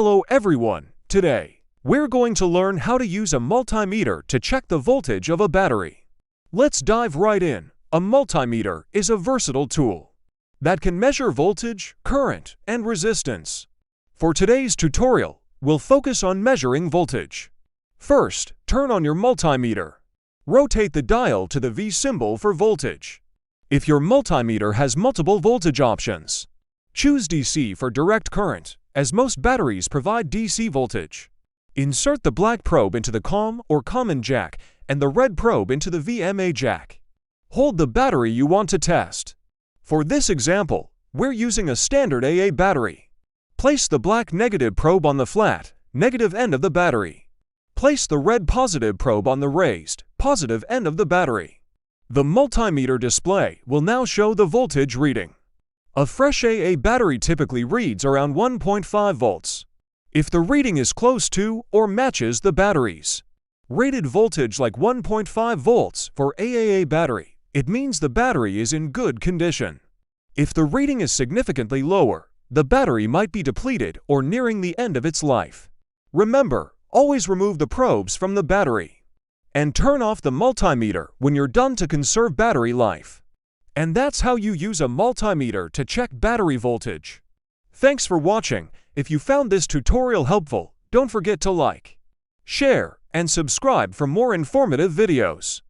Hello everyone! Today, we're going to learn how to use a multimeter to check the voltage of a battery. Let's dive right in. A multimeter is a versatile tool that can measure voltage, current, and resistance. For today's tutorial, we'll focus on measuring voltage. First, turn on your multimeter. Rotate the dial to the V symbol for voltage. If your multimeter has multiple voltage options, choose DC for direct current, as most batteries provide DC voltage. Insert the black probe into the COM or common jack and the red probe into the VMA jack. Hold the battery you want to test. For this example, we're using a standard AA battery. Place the black negative probe on the flat, negative end of the battery. Place the red positive probe on the raised, positive end of the battery. The multimeter display will now show the voltage reading. A fresh AA battery typically reads around 1.5 volts. If the reading is close to or matches the battery's rated voltage like 1.5 volts for AAA battery, it means the battery is in good condition. If the reading is significantly lower, the battery might be depleted or nearing the end of its life. Remember, always remove the probes from the battery and turn off the multimeter when you're done to conserve battery life. And that's how you use a multimeter to check battery voltage. Thanks for watching. If you found this tutorial helpful, don't forget to like, share, and subscribe for more informative videos.